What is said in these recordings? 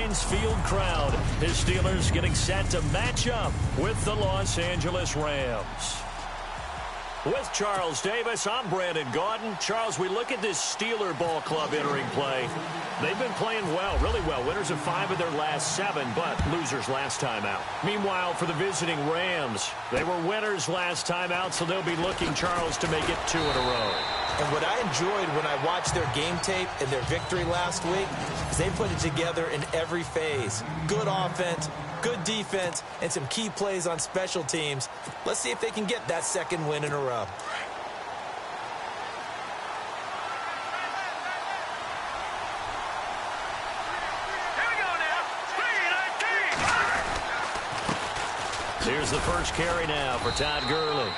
Heinz Field crowd. His Steelers getting set to match up with the Los Angeles Rams. With Charles Davis, I'm Brandon Gaudin. Charles, we look at this Steeler ball club entering play. They've been playing well, really well. Winners of 5 of their last 7, but losers last time out. Meanwhile, for the visiting Rams, they were winners last time out, so they'll be looking, Charles, to make it 2 in a row. And what I enjoyed when I watched their game tape and their victory last week is they put it together in every phase. Good offense, good defense, and some key plays on special teams. Let's see if they can get that 2nd win in a row. Here's the first carry now for Todd Gurley.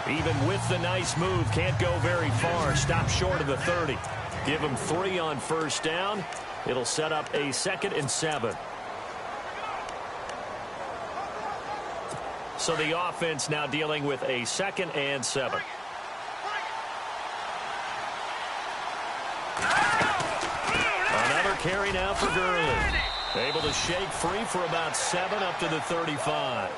Even with the nice move, can't go very far. Stop short of the 30. Give him 3 on first down. It'll set up a 2nd and 7. So the offense now dealing with a 2nd and 7. Another carry now for Gurley. Able to shake free for about 7 up to the 35.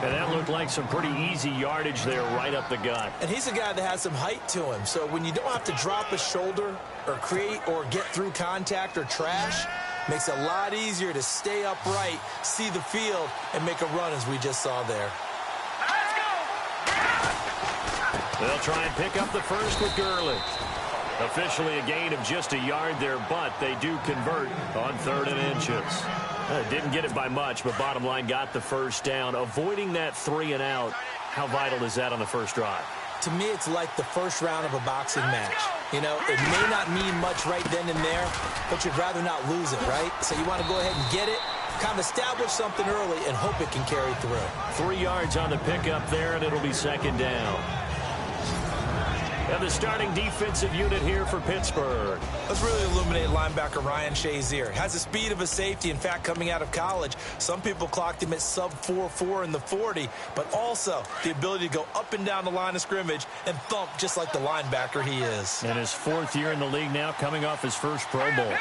And that looked like some pretty easy yardage there right up the gut. And he's a guy that has some height to him. So when you don't have to drop a shoulder or create or get through contact or trash, makes it a lot easier to stay upright, see the field, and make a run as we just saw there. They'll try and pick up the first with Gurley. Officially a gain of just a yard there, but they do convert on 3rd and inches. Didn't get it by much, but bottom line got the first down. Avoiding that 3 and out, how vital is that on the first drive? To me, it's like the first round of a boxing match. You know, it may not mean much right then and there, but you'd rather not lose it, right? So you want to go ahead and get it, kind of establish something early, and hope it can carry through. 3 yards on the pickup there, and it'll be 2nd down. And the starting defensive unit here for Pittsburgh. Let's really illuminate linebacker Ryan Shazier. Has the speed of a safety. In fact, coming out of college, some people clocked him at sub 4.4 in the 40, but also the ability to go up and down the line of scrimmage and thump just like the linebacker he is. And his 4th year in the league now, coming off his first Pro Bowl.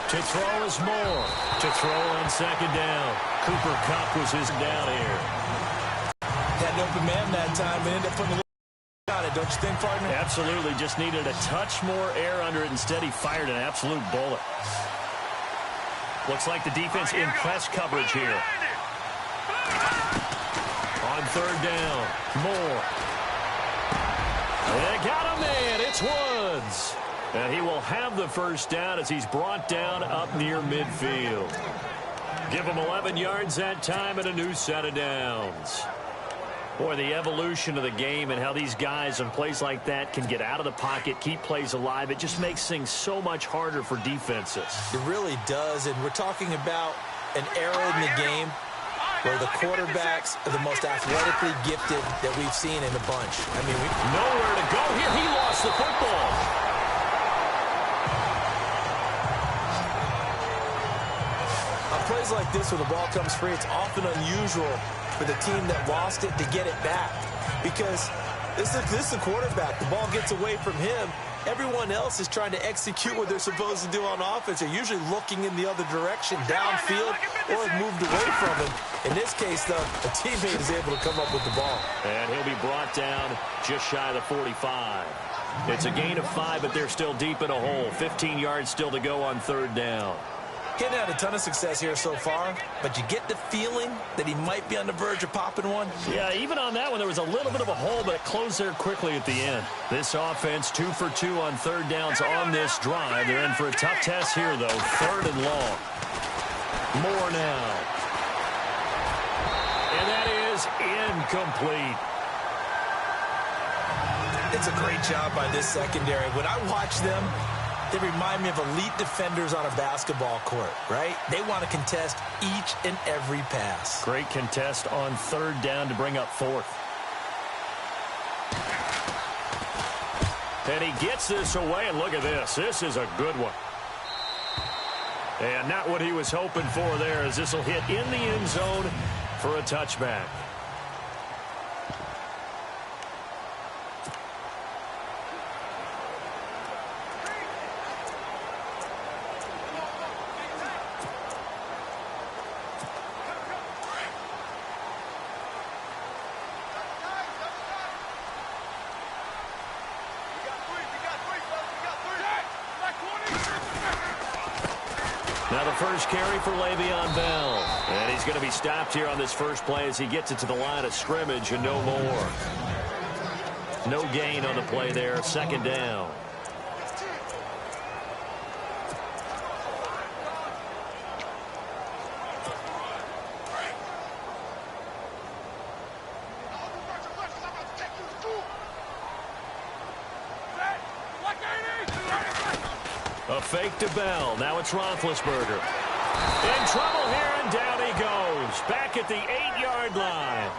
To throw is Moore. To throw on 2nd down. Cooper Kupp was his down here. Had an open man that time and ended up putting a on it, don't you think, partner? Absolutely. Just needed a touch more air under it. Instead, he fired an absolute bullet. Looks like the defense in press coverage here. On 3rd down, Moore. They got a man. It's Woods. And he will have the first down as he's brought down up near midfield. Give him 11 yards that time and a new set of downs. Boy, the evolution of the game and how these guys in plays like that can get out of the pocket, keep plays alive, it just makes things so much harder for defenses. It really does, and we're talking about an era in the game where the quarterbacks are the most athletically gifted that we've seen in a bunch. I mean, nowhere to go here. He lost the football. On plays like this, when the ball comes free, it's often unusual for the team that lost it to get it back, because this is the quarterback. The ball gets away from him. Everyone else is trying to execute what they're supposed to do on offense. They're usually looking in the other direction, downfield, or have moved away from him. In this case, though, a teammate is able to come up with the ball. And he'll be brought down just shy of the 45. It's a gain of 5, but they're still deep in a hole. 15 yards still to go on 3rd down. He hadn't had a ton of success here so far, but you get the feeling that he might be on the verge of popping one. Yeah, even on that one, there was a little bit of a hole, but it closed there quickly at the end. This offense, 2 for 2 on 3rd downs on this drive. They're in for a tough test here, though. 3rd and long. Moore now. And that is incomplete. It's a great job by this secondary. When I watch them, they remind me of elite defenders on a basketball court, right? They want to contest each and every pass. Great contest on 3rd down to bring up 4th. And he gets this away, and look at this. This is a good one. And not what he was hoping for there, as this will hit in the end zone for a touchback. Now the first carry for Le'Veon Bell. And he's going to be stopped here on this first play as he gets it to the line of scrimmage and no more. No gain on the play there. Second down. A fake to Bell. Now it's Roethlisberger. In trouble here, and down he goes. Back at the 8-yard line.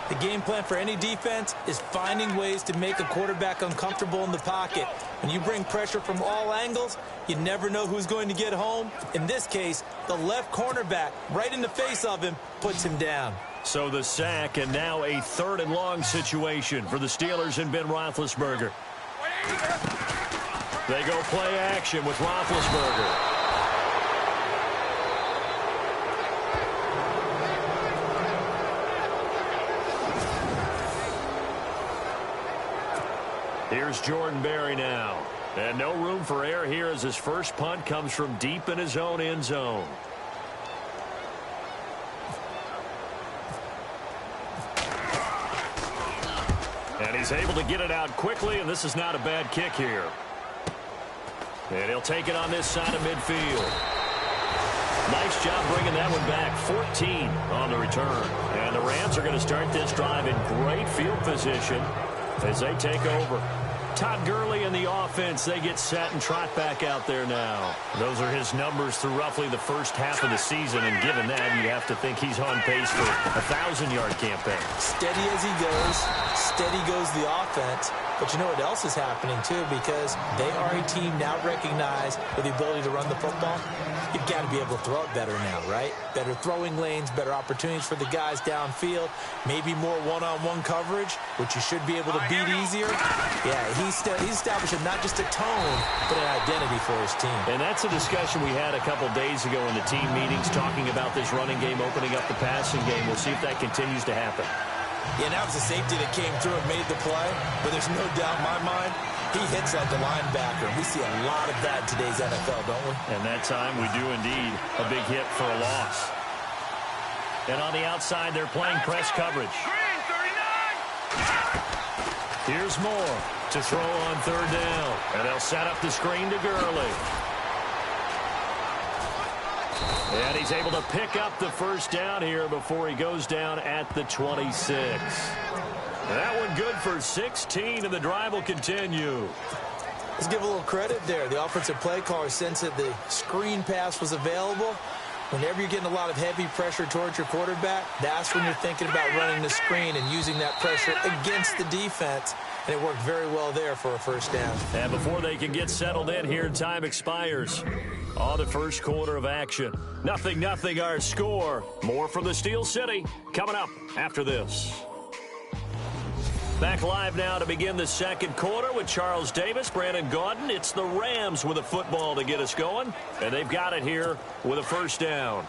The game plan for any defense is finding ways to make a quarterback uncomfortable in the pocket. When you bring pressure from all angles, you never know who's going to get home. In this case, the left cornerback, right in the face of him, puts him down. So the sack, and now a 3rd and long situation for the Steelers and Ben Roethlisberger. They go play action with Roethlisberger. Here's Jordan Berry now. And no room for error here as his first punt comes from deep in his own end zone. And he's able to get it out quickly, and this is not a bad kick here. And he'll take it on this side of midfield. Nice job bringing that one back. 14 on the return. And the Rams are going to start this drive in great field position as they take over. Todd Gurley and the offense, they get set and trot back out there now. Those are his numbers through roughly the first half of the season, and given that, you have to think he's on pace for a 1,000-yard campaign. Steady as he goes, steady goes the offense. But you know what else is happening, too, because they are a team now recognized with the ability to run the football. You've got to be able to throw it better now, right? Better throwing lanes, better opportunities for the guys downfield, maybe more one-on-one coverage, which you should be able to beat easier. Yeah, he's establishing not just a tone, but an identity for his team. And that's a discussion we had a couple days ago in the team meetings, talking about this running game opening up the passing game. We'll see if that continues to happen. Yeah, now it's a safety that came through and made the play, but there's no doubt in my mind he hits like a linebacker. We see a lot of that in today's NFL, don't we? And that time we do indeed a big hit for a loss. And on the outside, they're playing press coverage. Here's Moore to throw on 3rd down. And they'll set up the screen to Gurley. And he's able to pick up the first down here before he goes down at the 26. That one good for 16, and the drive will continue. Let's give a little credit there. The offensive play caller sensed that the screen pass was available. Whenever you're getting a lot of heavy pressure towards your quarterback, that's when you're thinking about running the screen and using that pressure against the defense. And it worked very well there for a first down. And before they can get settled in here, time expires. On the first quarter of action. 0-0 our score. More from the Steel City coming up after this. Back live now to begin the second quarter with Charles Davis, Brandon Gaudin. It's the Rams with a football to get us going. And they've got it here with a first down.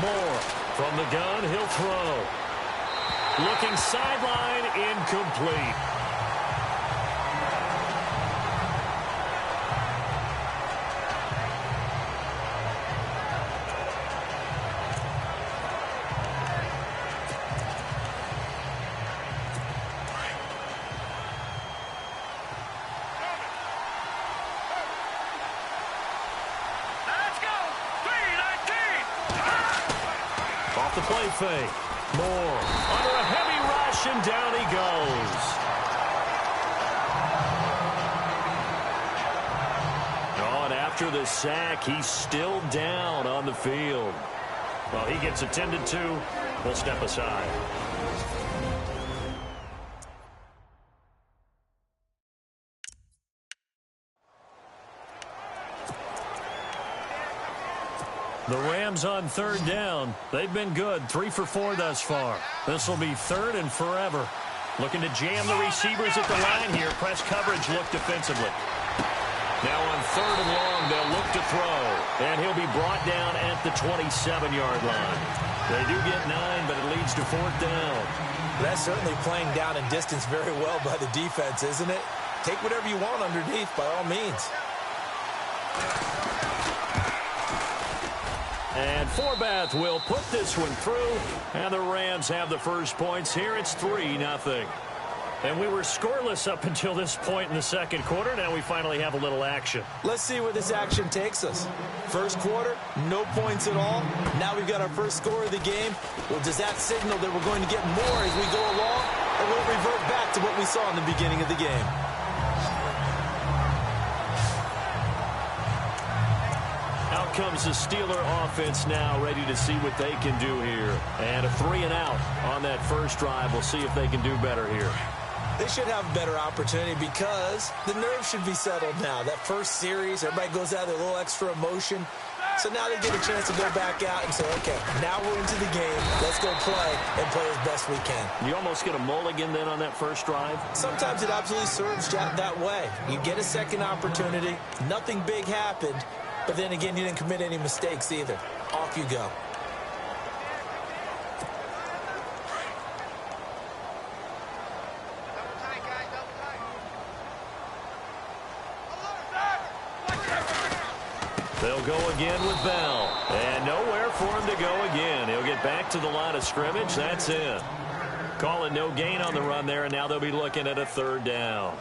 Moore from the gun, he'll throw. Looking sideline, incomplete. Off the play fake. Moore under a heavy rush, and down he goes. Oh, and after the sack, he's still down on the field. Well, he gets attended to. We'll step aside. The Rams on 3rd down. They've been good. 3 for 4 thus far. This will be 3rd and forever. Looking to jam the receivers at the line here. Press coverage look defensively. Now on 3rd and long, they'll look to throw. And he'll be brought down at the 27-yard line. They do get 9, but it leads to 4th down. That's certainly playing down in distance very well by the defense, isn't it? Take whatever you want underneath, by all means. And Forbath will put this one through, and the Rams have the first points here. It's 3-0. And we were scoreless up until this point in the second quarter. Now we finally have a little action. Let's see where this action takes us. First quarter, no points at all. Now we've got our first score of the game. Well, does that signal that we're going to get more as we go along? Or will it revert back to what we saw in the beginning of the game? Out comes the Steeler offense now, ready to see what they can do here. And a 3-and-out on that first drive. We'll see if they can do better here. They should have a better opportunity because the nerves should be settled now. That first series, everybody goes out with a little extra emotion. So now they get a chance to go back out and say, okay, now we're into the game. Let's go play and play as best we can. You almost get a mulligan then on that first drive? Sometimes it absolutely serves that way. You get a second opportunity. Nothing big happened. But then again, you didn't commit any mistakes either. Off you go. They'll go again with Bell. And nowhere for him to go again. He'll get back to the line of scrimmage. That's it. Calling no gain on the run there, and now they'll be looking at a third down.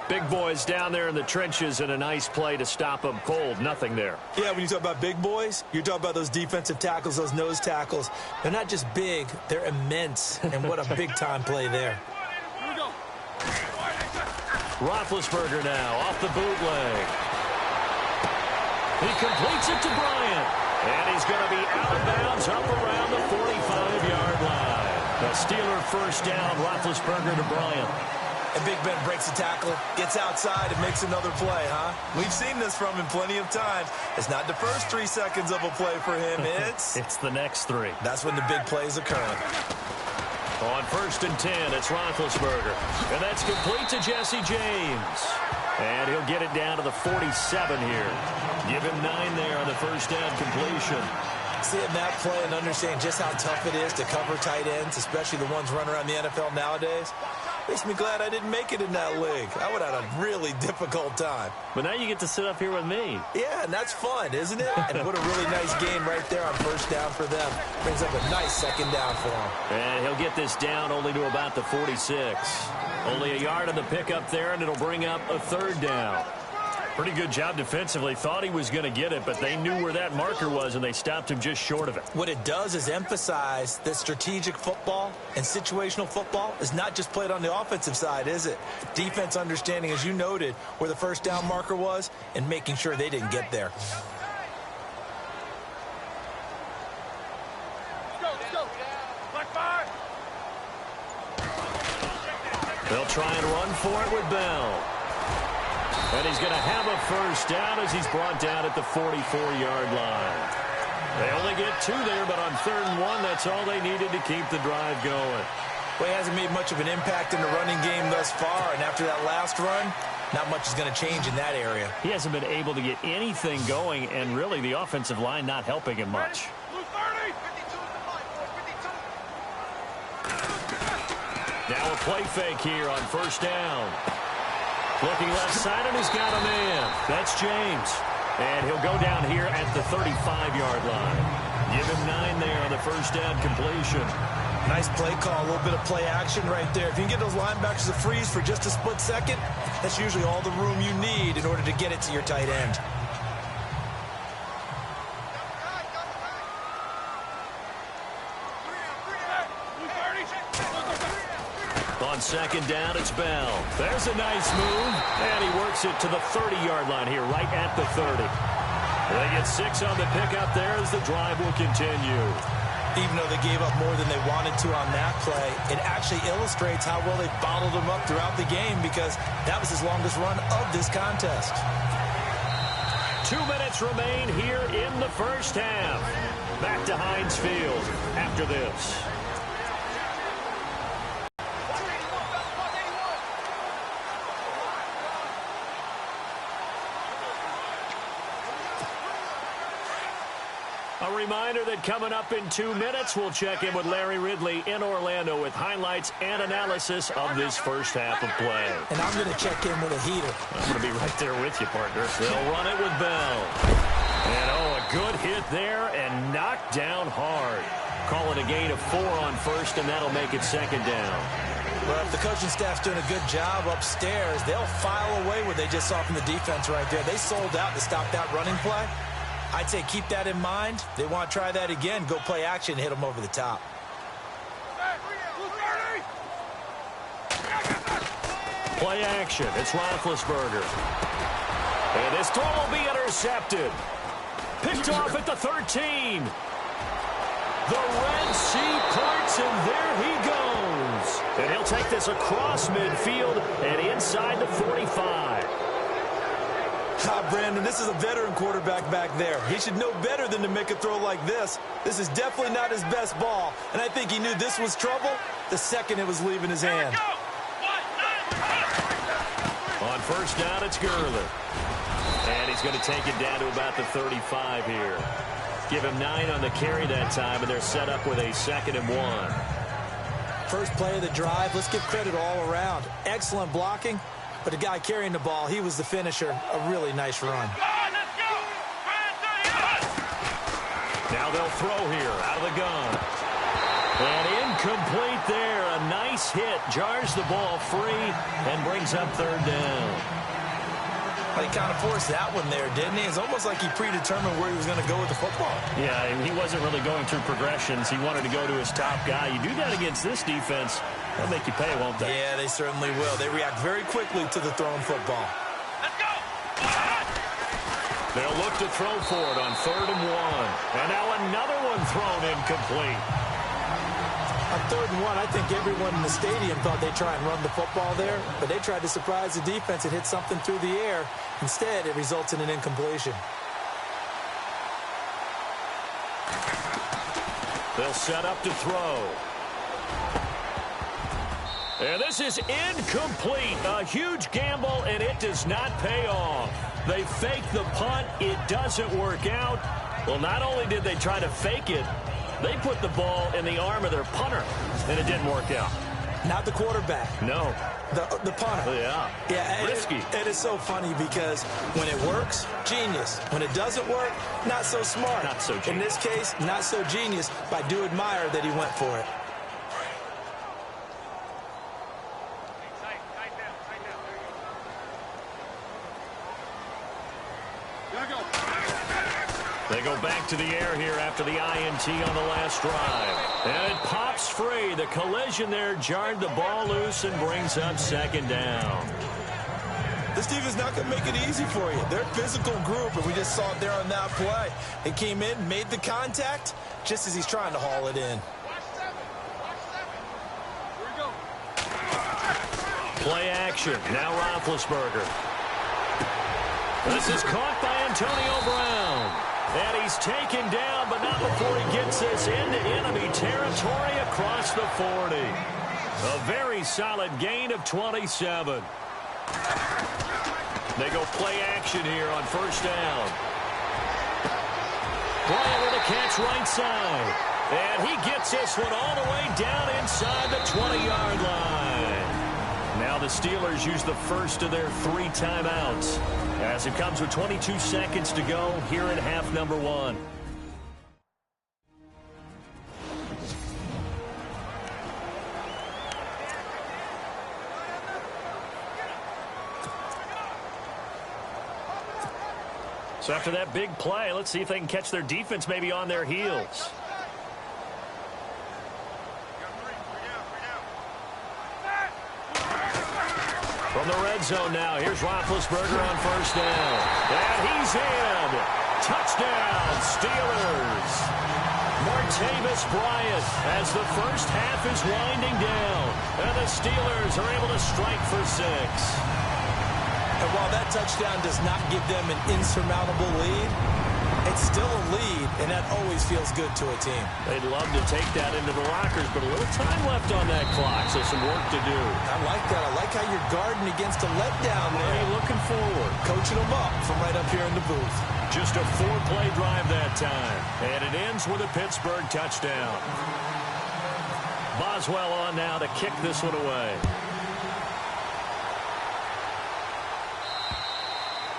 Big boys down there in the trenches, and a nice play to stop them cold. Nothing there. Yeah, when you talk about big boys, you're talking about those defensive tackles, those nose tackles. They're not just big, they're immense. And what a big-time play there. Roethlisberger now off the bootleg. He completes it to Bryant. And he's going to be out of bounds up around the 45-yard line. The Steeler first down, Roethlisberger to Bryant. And Big Ben breaks the tackle, gets outside, and makes another play, huh? We've seen this from him plenty of times. It's not the first 3 seconds of a play for him. It's the next 3. That's when the big plays occur. On 1st and 10, it's Roethlisberger. And that's complete to Jesse James. And he'll get it down to the 47 here. Give him 9 there on the first down completion. Seeing that play and understanding just how tough it is to cover tight ends, especially the ones running around the NFL nowadays, makes me glad I didn't make it in that league. I would have had a really difficult time. But now you get to sit up here with me. Yeah, and that's fun, isn't it? And what a really nice gain right there on first down for them. Brings up a nice second down for him. And he'll get this down only to about the 46. Only a yard on the pickup there, and it'll bring up a third down. Pretty good job defensively. Thought he was going to get it, but they knew where that marker was, and they stopped him just short of it. What it does is emphasize that strategic football and situational football is not just played on the offensive side, is it? Defense understanding, as you noted, where the first down marker was and making sure they didn't get there. They'll try and run for it with Bell. And he's going to have a first down as he's brought down at the 44-yard line. They only get 2 there, but on 3rd and 1, that's all they needed to keep the drive going. Well, he hasn't made much of an impact in the running game thus far, and after that last run, not much is going to change in that area. He hasn't been able to get anything going, and really the offensive line not helping him much. Now a play fake here on first down. Looking left side, and he's got a man. That's James. And he'll go down here at the 35-yard line. Give him 9 there on the first down completion. Nice play call, a little bit of play action right there. If you can get those linebackers to freeze for just a split second, that's usually all the room you need in order to get it to your tight end. On second down, it's Bell. There's a nice move, and he works it to the 30-yard line here, right at the 30. They get 6 on the pickup there as the drive will continue. Even though they gave up more than they wanted to on that play, it actually illustrates how well they bottled them up throughout the game because that was his longest run of this contest. 2 minutes remain here in the first half. Back to Heinz Field after this. A reminder that coming up in 2 minutes, we'll check in with Larry Ridley in Orlando with highlights and analysis of this first half of play. And I'm going to check in with a heater. I'm going to be right there with you, partner. They'll run it with Bell. And, a good hit there and knocked down hard. Call it a gain of 4 on first, and that'll make it second down. Well, if the coaching staff's doing a good job upstairs, they'll file away what they just saw from the defense right there. They sold out to stop that running play. I'd say keep that in mind. They want to try that again. Go play action, hit them over the top. Play action. It's Roethlisberger. And his throw will be intercepted. Picked off at the 13. The Red Sea parts, and there he goes. And he'll take this across midfield and inside the 45. Brandon, this is a veteran quarterback back there. He should know better than to make a throw like this. This is definitely not his best ball, and I think he knew this was trouble the second it was leaving his hand. On first down, it's Gurley. And he's going to take it down to about the 35 here. Give him 9 on the carry that time, and they're set up with a 2nd and 1. First play of the drive, let's give credit all around. Excellent blocking. But the guy carrying the ball, he was the finisher. A really nice run. Now they'll throw here out of the gun. And incomplete there. A nice hit. Jars the ball free and brings up 3rd down. Well, he kind of forced that one there, didn't he? It's almost like he predetermined where he was going to go with the football. Yeah, he wasn't really going through progressions. He wanted to go to his top guy. You do that against this defense, they'll make you pay, won't they? Yeah, they certainly will. They react very quickly to the thrown football. Let's go! They'll look to throw for it on 3rd and 1. And now another one thrown incomplete. On 3rd and 1, I think everyone in the stadium thought they'd try and run the football there, but they tried to surprise the defense and hit something through the air. Instead, it results in an incompletion. They'll set up to throw. And this is incomplete. A huge gamble, and it does not pay off. They fake the punt. It doesn't work out. Well, not only did they try to fake it, they put the ball in the arm of their punter, and it didn't work out. Not the quarterback. No. The punter. Yeah. Risky. It is so funny because when it works, genius. When it doesn't work, not so smart. Not so genius. In this case, not so genius, but I do admire that he went for it. They go back to the air here after the INT on the last drive. And it pops free. The collision there jarred the ball loose and brings up 2nd down. This defense not going to make it easy for you. They're a physical group, and we just saw it there on that play. They came in, made the contact, just as he's trying to haul it in. Play action. Now Roethlisberger. This is caught by Antonio Brown. And he's taken down, but not before he gets this into enemy territory across the 40. A very solid gain of 27. They go play action here on first down. Bryant with a catch right side. And he gets this one all the way down inside the 20-yard line. Now the Steelers use the first of their 3 timeouts as it comes with 22 seconds to go here in half number 1. So after that big play, let's see if they can catch their defense maybe on their heels. From the red zone now, here's Roethlisberger on first down. And he's in. Touchdown, Steelers. Martavis Bryant as the first half is winding down. And the Steelers are able to strike for 6. And while that touchdown does not give them an insurmountable lead, it's still a lead, and that always feels good to a team. They'd love to take that into the lockers, but a little time left on that clock, so some work to do. I like that. I like how you're guarding against a letdown there. Looking forward. Coaching them up from right up here in the booth. Just a 4-play drive that time. And it ends with a Pittsburgh touchdown. Boswell on now to kick this one away.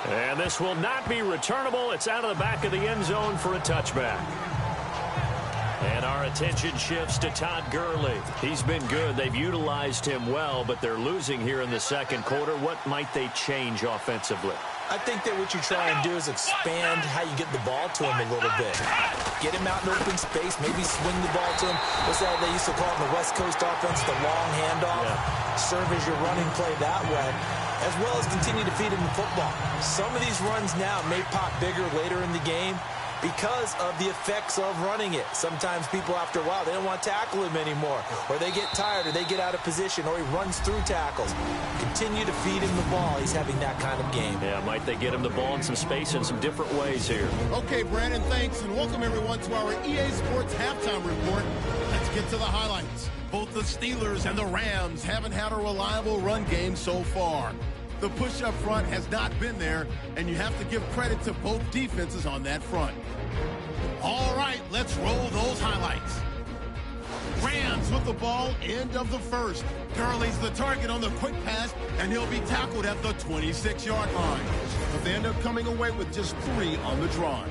And this will not be returnable. It's out of the back of the end zone for a touchback. And our attention shifts to Todd Gurley. He's been good. They've utilized him well, but they're losing here in the second quarter. What might they change offensively? I think that what you try and do is expand how you get the ball to him a little bit. Get him out in open space, maybe swing the ball to him. What's that they used to call it in the West Coast offense, the long handoff? Yeah. Serve as your running play that way, as well as continue to feed him the football. Some of these runs now may pop bigger later in the game because of the effects of running it. Sometimes people, after a while, they don't want to tackle him anymore, or they get tired, or they get out of position, or he runs through tackles. Continue to feed him the ball. He's having that kind of game. Yeah, might they get him the ball in some space in some different ways here. Okay, Brandon, thanks, and welcome everyone to our EA Sports Halftime Report. Let's get to the highlights. Both the Steelers and the Rams haven't had a reliable run game so far. The push up front has not been there, and you have to give credit to both defenses on that front. All right, let's roll those highlights. Rams with the ball, end of the first. Gurley's the target on the quick pass, and he'll be tackled at the 26-yard line. But they end up coming away with just 3 on the drive.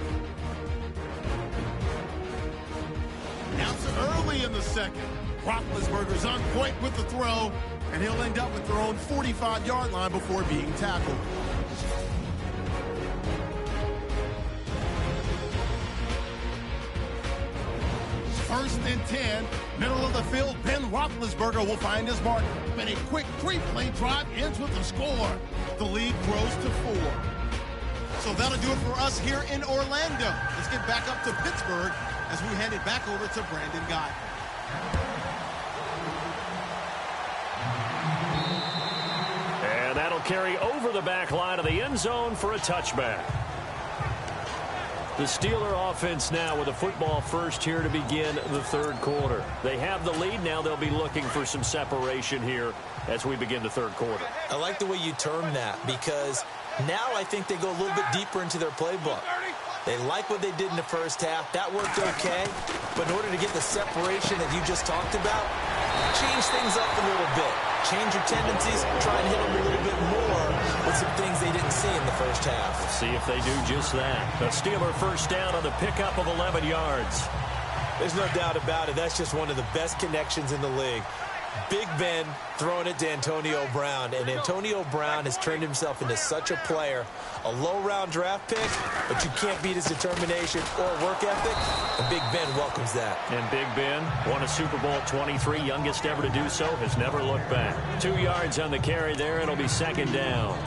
Now to early in the second. Roethlisberger's on point with the throw, and he'll end up at their own 45-yard line before being tackled. First and 10, middle of the field, Ben Roethlisberger will find his mark, and a quick 3-play drive ends with a score. The lead grows to 4. So that'll do it for us here in Orlando. Let's get back up to Pittsburgh as we hand it back over to Brandon Guy. And that'll carry over the back line of the end zone for a touchback. The Steeler offense now with a football first here to begin the third quarter. They have the lead. Now they'll be looking for some separation here as we begin the third quarter. I like the way you term that, because now I think they go a little bit deeper into their playbook. They like what they did in the first half. That worked okay. But in order to get the separation that you just talked about, change things up a little bit. Change your tendencies. Try and hit them a little bit more with some things they didn't see in the first half. Let's see if they do just that. A Steeler first down on the pickup of 11 yards. There's no doubt about it. That's just one of the best connections in the league. Big Ben throwing it to Antonio Brown, and Antonio Brown has turned himself into such a player. A low-round draft pick, but you can't beat his determination or work ethic, and Big Ben welcomes that. And Big Ben won a Super Bowl at 23, youngest ever to do so, has never looked back. 2 yards on the carry there, it'll be second down.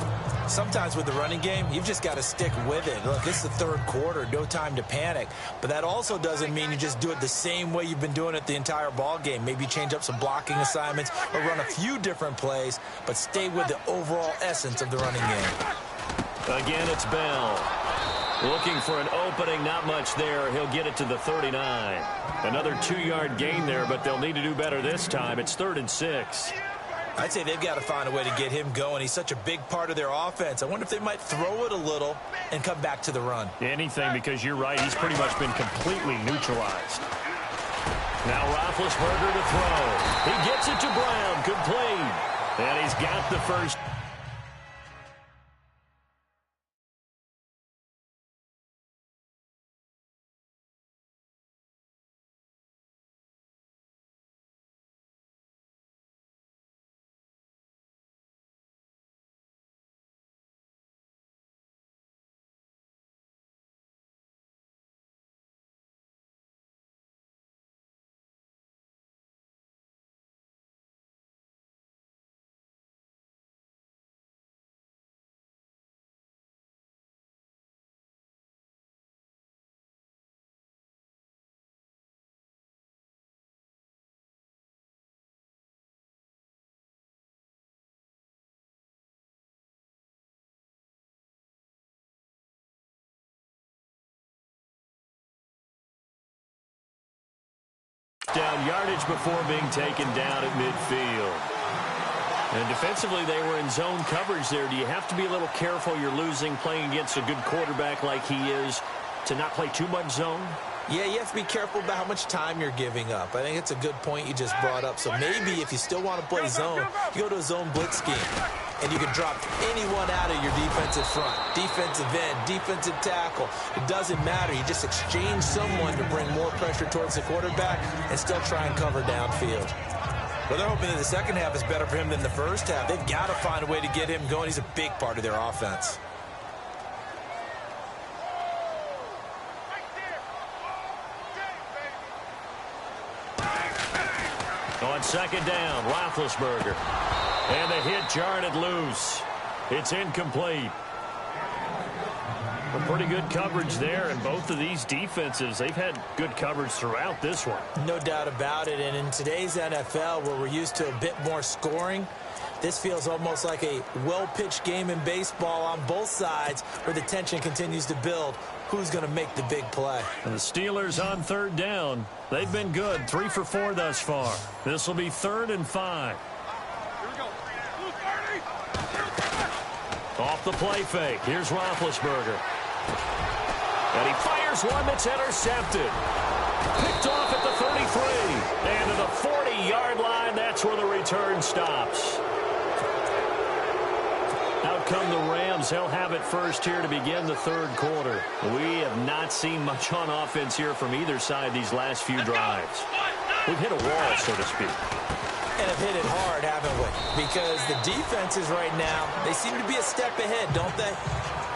Sometimes with the running game, you've just got to stick with it. Look, it's the third quarter, no time to panic. But that also doesn't mean you just do it the same way you've been doing it the entire ball game. Maybe change up some blocking assignments or run a few different plays, but stay with the overall essence of the running game. Again, it's Bell. Looking for an opening, not much there. He'll get it to the 39. Another 2-yard gain there, but they'll need to do better this time. It's 3rd and 6. I'd say they've got to find a way to get him going. He's such a big part of their offense. I wonder if they might throw it a little and come back to the run. Anything, because you're right. He's pretty much been completely neutralized. Now Roethlisberger to throw. He gets it to Brown. Complete. And he's got the first. Down yardage before being taken down at midfield. And defensively, they were in zone coverage there. Do you have to be a little careful you're losing playing against a good quarterback like he is to not play too much zone? Yeah, you have to be careful about how much time you're giving up. I think it's a good point you just brought up. So maybe if you still want to play zone, you go to a zone blitz scheme. And you can drop anyone out of your defensive front, defensive end, defensive tackle. It doesn't matter. You just exchange someone to bring more pressure towards the quarterback and still try and cover downfield. Well, they're hoping that the second half is better for him than the first half. They've got to find a way to get him going. He's a big part of their offense. On second down, Roethlisberger. And the hit jarred loose. It's incomplete. A pretty good coverage there, and both of these defenses, they've had good coverage throughout this one. No doubt about it, and in today's NFL, where we're used to a bit more scoring, this feels almost like a well-pitched game in baseball on both sides where the tension continues to build. Who's going to make the big play? And the Steelers on third down. They've been good, 3 for 4 thus far. This will be 3rd and 5. Off the play fake. Here's Roethlisberger. And he fires one that's intercepted. Picked off at the 33. And to the 40-yard line, that's where the return stops. Out come the Rams. They'll have it first here to begin the third quarter. We have not seen much on offense here from either side these last few drives. We've hit a wall, so to speak. And have hit it hard, haven't we? Because the defenses right now, they seem to be a step ahead, don't they?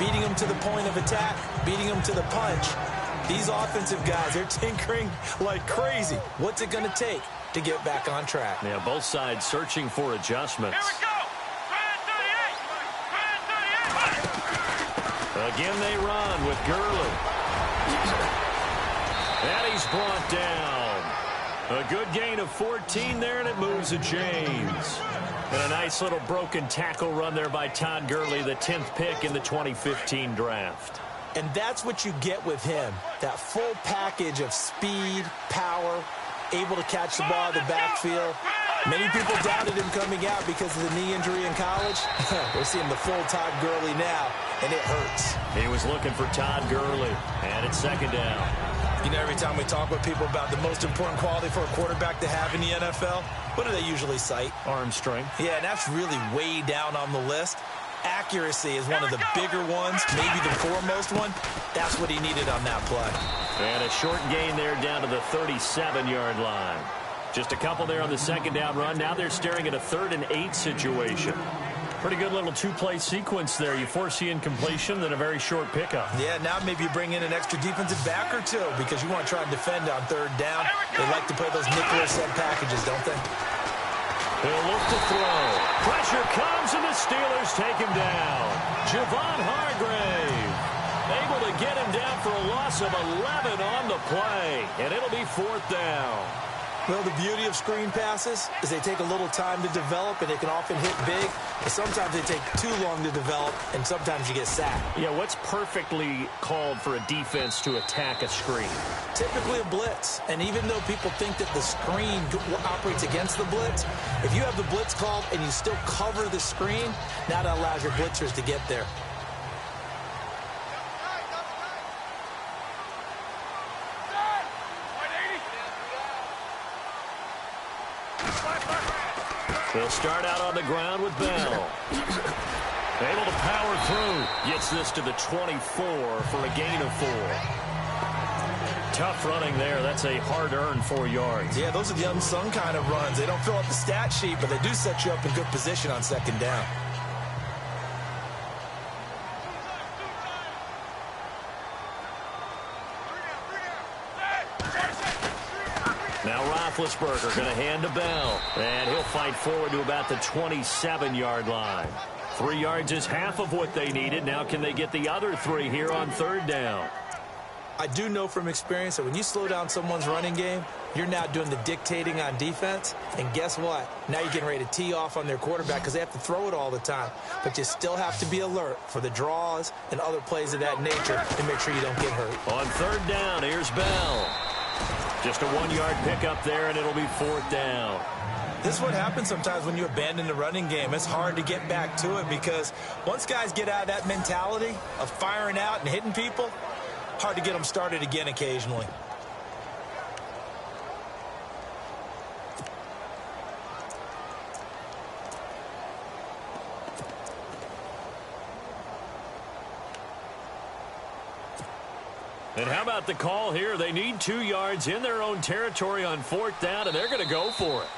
Beating them to the point of attack, beating them to the punch. These offensive guys, they're tinkering like crazy. What's it going to take to get back on track? Yeah, both sides searching for adjustments. Here we go. Again, they run with Gurley. And he's brought down. A good gain of 14 there, and it moves the chains. And a nice little broken tackle run there by Todd Gurley, the 10th pick in the 2015 draft. And that's what you get with him, that full package of speed, power, able to catch the ball in the backfield. Many people doubted him coming out because of the knee injury in college. We're seeing the full Todd Gurley now, and it hurts. He was looking for Todd Gurley, and it's second down. You know, every time we talk with people about the most important quality for a quarterback to have in the NFL, what do they usually cite? Arm strength. Yeah, and that's really way down on the list. Accuracy is one of the bigger ones, maybe the foremost one. That's what he needed on that play. And a short gain there down to the 37-yard line. Just a couple there on the second down run. Now they're staring at a 3rd and 8 situation. Pretty good little two-play sequence there. You force the incompletion, then a very short pickup. Yeah, now maybe you bring in an extra defensive back or two because you want to try and defend on 3rd down. They like to play those nickel or set packages, don't they? He'll look to throw. Pressure comes, and the Steelers take him down. Javon Hargrave able to get him down for a loss of 11 on the play, and it'll be 4th down. Well, the beauty of screen passes is they take a little time to develop, and they can often hit big. But sometimes they take too long to develop, and sometimes you get sacked. Yeah, what's perfectly called for a defense to attack a screen? Typically a blitz. And even though people think that the screen operates against the blitz, if you have the blitz called and you still cover the screen, now that allows your blitzers to get there. They'll start out on the ground with Bell. Able to power through. Gets this to the 24 for a gain of 4. Tough running there. That's a hard-earned 4 yards. Yeah, those are the unsung kind of runs. They don't fill up the stat sheet, but they do set you up in good position on second down. Now Roethlisberger going to hand to Bell. And he'll fight forward to about the 27-yard line. 3 yards is half of what they needed. Now can they get the other 3 here on 3rd down? I do know from experience that when you slow down someone's running game, you're now doing the dictating on defense. And guess what? Now you're getting ready to tee off on their quarterback because they have to throw it all the time. But you still have to be alert for the draws and other plays of that nature to make sure you don't get hurt. On 3rd down, here's Bell. Just a 1-yard pickup there, and it'll be 4th down. This is what happens sometimes when you abandon the running game. It's hard to get back to it because once guys get out of that mentality of firing out and hitting people, hard to get them started again occasionally. And how about the call here? They need 2 yards in their own territory on 4th down, and they're going to go for it.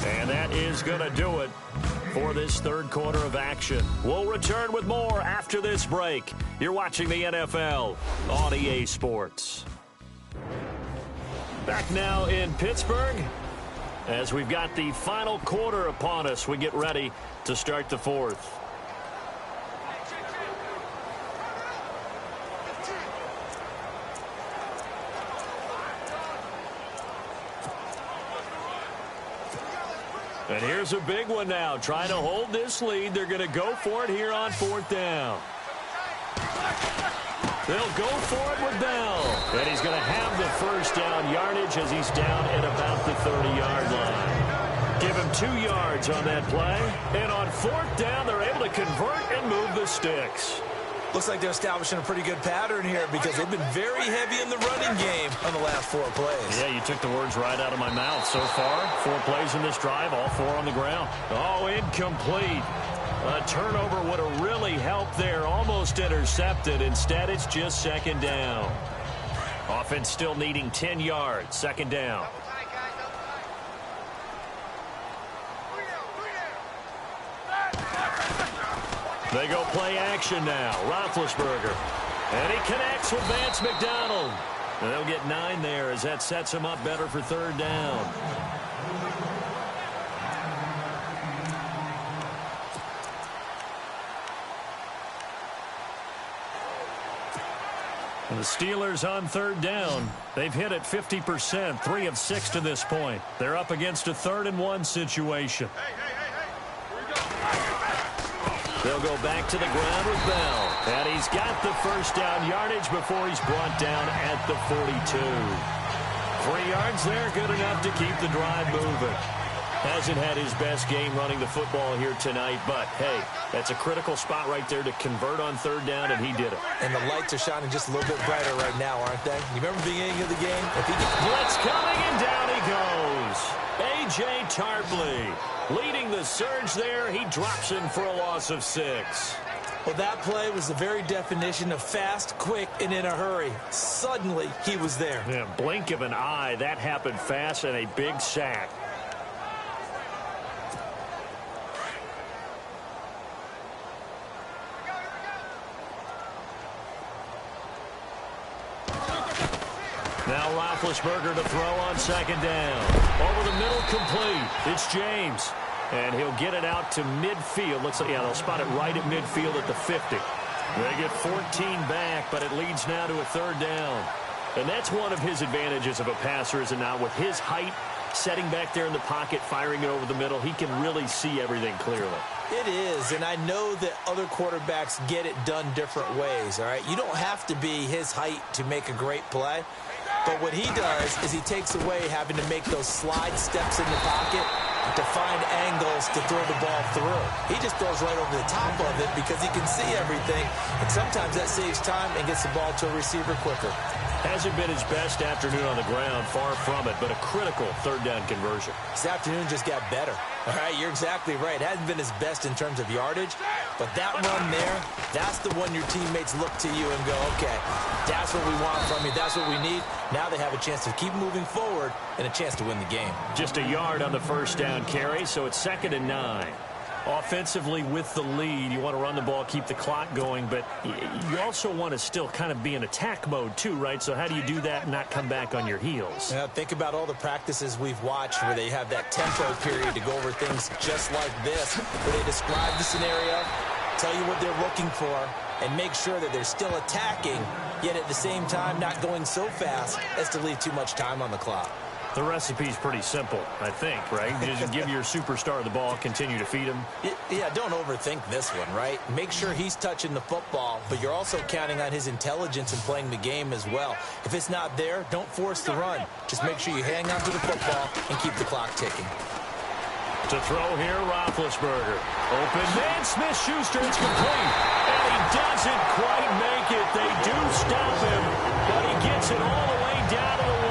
And that is going to do it for this third quarter of action. We'll return with more after this break. You're watching the NFL on EA Sports. Back now in Pittsburgh. As we've got the final quarter upon us, we get ready to start the fourth. And here's a big one now. Trying to hold this lead. They're going to go for it here on 4th down. They'll go for it with Bell. And he's going to have the first down yardage as he's down at about the 30-yard line. Give him 2 yards on that play. And on 4th down, they're able to convert and move the sticks. Looks like they're establishing a pretty good pattern here because they've been very heavy in the running game on the last 4 plays. Yeah, you took the words right out of my mouth. So far, 4 plays in this drive, all 4 on the ground. Oh, incomplete. A turnover would have really helped there. Almost intercepted. Instead, it's just 2nd down. Offense still needing 10 yards. 2nd down. They go play action now. Roethlisberger. And he connects with Vance McDonald. And they'll get 9 there as that sets him up better for 3rd down. And the Steelers on 3rd down. They've hit it 50%, 3 of 6 to this point. They're up against a 3rd and 1 situation. They'll go back to the ground with Bell. And he's got the first down yardage before he's brought down at the 42. 3 yards there, good enough to keep the drive moving. Hasn't had his best game running the football here tonight, but, hey, that's a critical spot right there to convert on 3rd down, and he did it. And the lights are shining just a little bit brighter right now, aren't they? You remember the beginning of the game? Blitz coming, and down he goes. A.J. Tarpley leading the surge there. He drops in for a loss of 6. Well, that play was the very definition of fast, quick, and in a hurry. Suddenly, he was there. Yeah, blink of an eye. That happened fast and a big sack. Now Roethlisberger to throw on 2nd down. Over the middle, complete. It's James. And he'll get it out to midfield. Looks like, yeah, they'll spot it right at midfield at the 50. They get 14 back, but it leads now to a 3rd down. And that's one of his advantages of a passer, is it not? With his height, setting back there in the pocket, firing it over the middle, he can really see everything clearly. It is, and I know that other quarterbacks get it done different ways, all right? You don't have to be his height to make a great play. But what he does is he takes away having to make those slide steps in the pocket to find angles to throw the ball through. He just throws right over the top of it because he can see everything, and sometimes that saves time and gets the ball to a receiver quicker. Hasn't been his best afternoon on the ground, far from it, but a critical 3rd down conversion. This afternoon just got better. All right, you're exactly right. It hasn't been his best in terms of yardage, but that run there, that's the one your teammates look to you and go, okay, that's what we want from you. That's what we need. Now they have a chance to keep moving forward and a chance to win the game. Just a yard on the first down carry, so it's 2nd and 9. Offensively with the lead, you want to run the ball, keep the clock going, but you also want to still kind of be in attack mode too, right? So how do you do that and not come back on your heels? Yeah, think about all the practices we've watched where they have that tempo period to go over things just like this, where they describe the scenario, tell you what they're looking for, and make sure that they're still attacking, yet at the same time not going so fast as to leave too much time on the clock. The recipe's pretty simple, I think, right? You just give your superstar the ball, continue to feed him. Yeah, don't overthink this one, right? Make sure he's touching the football, but you're also counting on his intelligence in playing the game as well. If it's not there, don't force the run. Just make sure you hang on to the football and keep the clock ticking. To throw here, Roethlisberger. Open man, Smith-Schuster, it's complete. And he doesn't quite make it. They do stop him, but he gets it all the way down to the 1.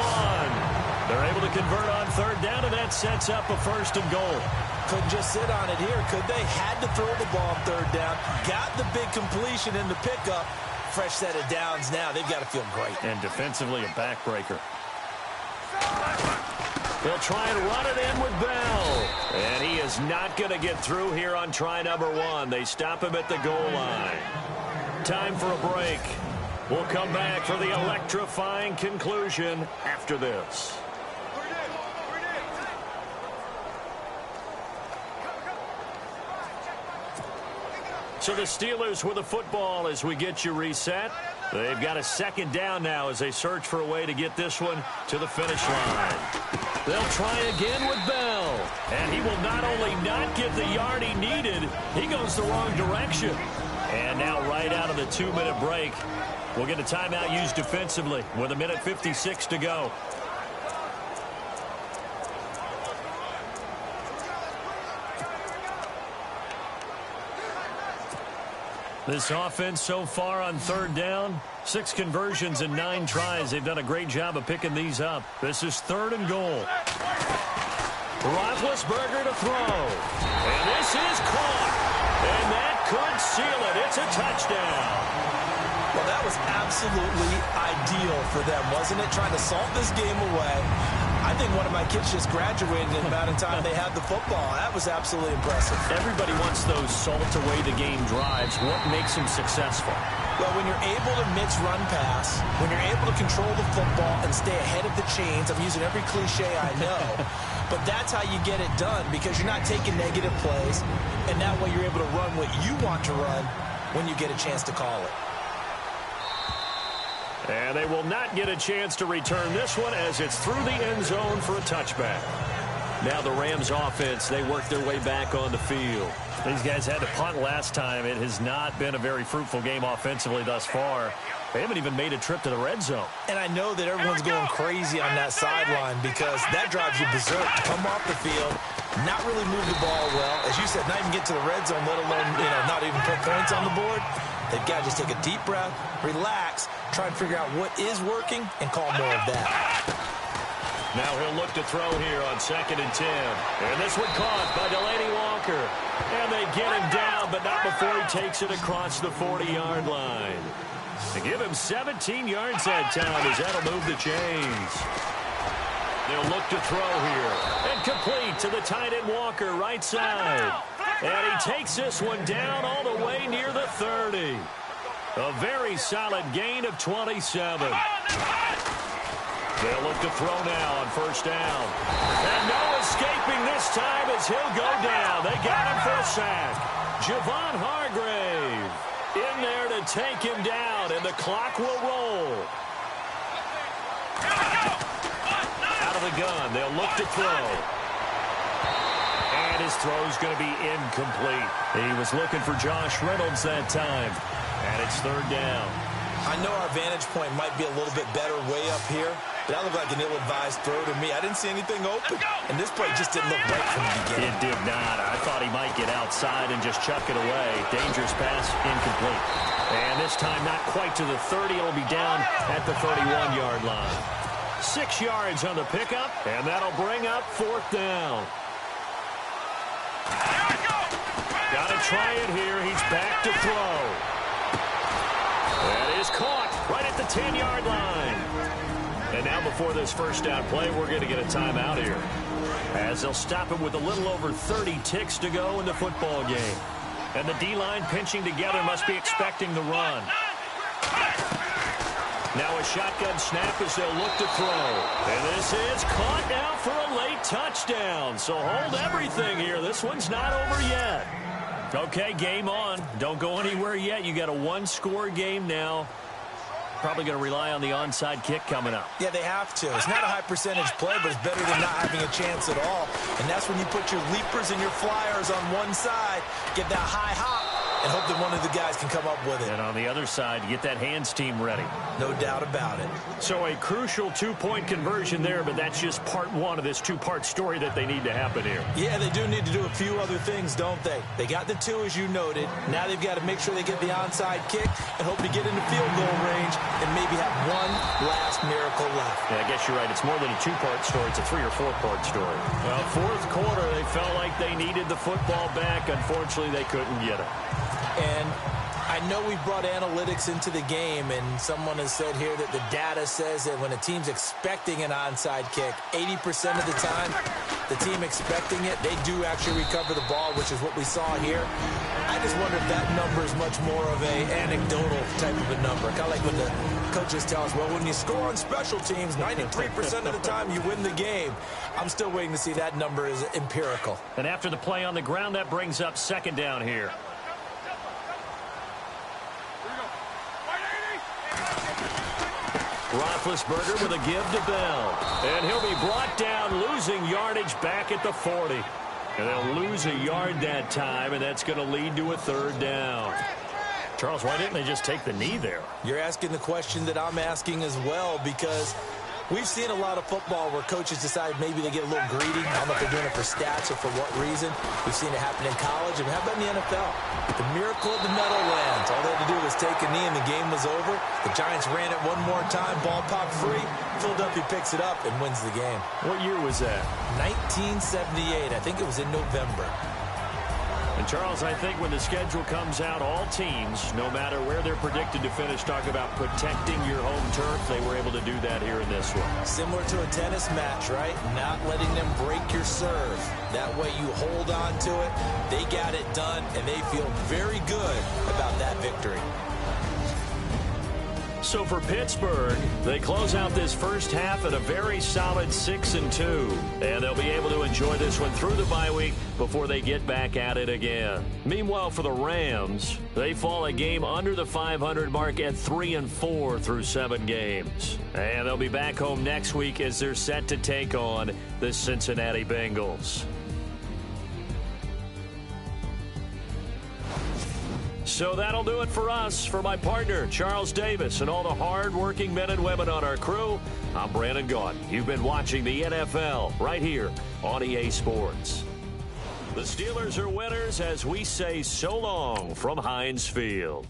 They're able to convert on third down, and that sets up a 1st and goal. Couldn't just sit on it here, could they? Had to throw the ball on third down. Got the big completion in the pickup. Fresh set of downs now. They've got to feel great. And defensively, a backbreaker. They'll try and run it in with Bell. And he is not going to get through here on try number 1. They stop him at the goal line. Time for a break. We'll come back for the electrifying conclusion after this. So the Steelers with the football as we get you reset. They've got a 2nd down now as they search for a way to get this one to the finish line. They'll try again with Bell. And he will not only not get the yard he needed, he goes the wrong direction. And now right out of the 2-minute break, we'll get a timeout used defensively with 1:56 to go. This offense so far on third down, 6 conversions and 9 tries. They've done a great job of picking these up. This is 3rd and goal. Roethlisberger to throw. And this is caught. And that could seal it. It's a touchdown. Well, that was absolutely ideal for them, wasn't it? Trying to salt this game away. I think one of my kids just graduated in the amount of time they had the football. That was absolutely impressive. Everybody wants those salt-away-the-game drives. What makes them successful? Well, when you're able to mix run pass, when you're able to control the football and stay ahead of the chains, I'm using every cliche I know, but that's how you get it done because you're not taking negative plays, and that way you're able to run what you want to run when you get a chance to call it. And they will not get a chance to return this one as it's through the end zone for a touchback. Now the Rams offense, they work their way back on the field. These guys had to punt last time. It has not been a very fruitful game offensively thus far. They haven't even made a trip to the red zone. And I know that everyone's going crazy on that sideline because that drives you berserk to come off the field, not really move the ball well. As you said, not even get to the red zone, let alone, not even put points on the board. They've got to just take a deep breath, relax, try and figure out what is working, and call more of that. Now he'll look to throw here on 2nd and 10. And this one caught by Delaney Walker. And they get him down, but not before he takes it across the 40-yard line. They give him 17 yards that time as that'll move the chains. They'll look to throw here. And complete to the tight end Walker, right side. And he takes this one down all the way near the 30. A very solid gain of 27. They'll look to throw now on 1st down. And no escaping this time as he'll go down. They got him for a sack. Javon Hargrave in there to take him down, and the clock will roll. Out of the gun, they'll look to throw. And his throw's going to be incomplete. He was looking for Josh Reynolds that time. And it's 3rd down. I know our vantage point might be a little bit better way up here, but that looked like an ill-advised throw to me. I didn't see anything open, and this play just didn't look right from the beginning. It did not. I thought he might get outside and just chuck it away. Dangerous pass, incomplete. And this time not quite to the 30. It'll be down at the 31-yard line. 6 yards on the pickup, and that'll bring up 4th down. Got to try it here. He's back to throw. That is caught right at the 10-yard line. And now before this 1st down play, we're going to get a timeout here, as they'll stop him with a little over 30 ticks to go in the football game. And the D-line pinching together must be expecting the run. Now a shotgun snap as they'll look to throw. And this is caught now for a late touchdown. So hold everything here. This one's not over yet. Okay, game on. Don't go anywhere yet. You got a 1-score game now. probably going to rely on the onside kick coming up. Yeah, they have to. It's not a high percentage play, but it's better than not having a chance at all. And that's when you put your leapers and your flyers on one side, get that high hop, and hope that one of the guys can come up with it. And on the other side, get that hands team ready. No doubt about it. So a crucial two-point conversion there, but that's just part one of this two-part story that they need to happen here. Yeah, they do need to do a few other things, don't they? They got the two, as you noted. Now they've got to make sure they get the onside kick and hope to get into field goal range and maybe have one last miracle left. Yeah, I guess you're right. It's more than a two-part story. It's a three- or four-part story. Well, fourth quarter, they felt like they needed the football back. Unfortunately, they couldn't get it. And I know we brought analytics into the game, and someone has said here that the data says that when a team's expecting an onside kick, 80% of the time, the team expecting it, they do actually recover the ball, which is what we saw here. I just wonder if that number is much more of a anecdotal type of a number. Kind of like when the coaches tell us, well, when you score on special teams, 93% of the time you win the game. I'm still waiting to see that number is empirical. And after the play on the ground, that brings up second down here. Roethlisberger with a give to Bell. And he'll be brought down, losing yardage back at the 40. And they'll lose a yard that time, and that's going to lead to a third down. Charles, why didn't they just take the knee there? You're asking the question that I'm asking as well, because we've seen a lot of football where coaches decide maybe they get a little greedy. I don't know if they're doing it for stats or for what reason. We've seen it happen in college, and how about in the NFL? The miracle of the Meadowlands. All they had to do was take a knee, and the game was over. The Giants ran it one more time. Ball popped free. Philadelphia picks it up and wins the game. What year was that? 1978. I think it was in November. And, Charles, I think when the schedule comes out, all teams, no matter where they're predicted to finish, talk about protecting your home turf. They were able to do that here in this one. Similar to a tennis match, right? Not letting them break your serve. That way you hold on to it. They got it done, and they feel very good about that victory. So for Pittsburgh, they close out this first half at a very solid 6-2. And they'll be able to enjoy this one through the bye week before they get back at it again. Meanwhile, for the Rams, they fall a game under the 500 mark at 3-4 through 7 games. And they'll be back home next week as they're set to take on the Cincinnati Bengals. So that'll do it for us. For my partner, Charles Davis, and all the hard-working men and women on our crew, I'm Brandon Gaudin. You've been watching the NFL right here on EA Sports. The Steelers are winners as we say so long from Heinz Field.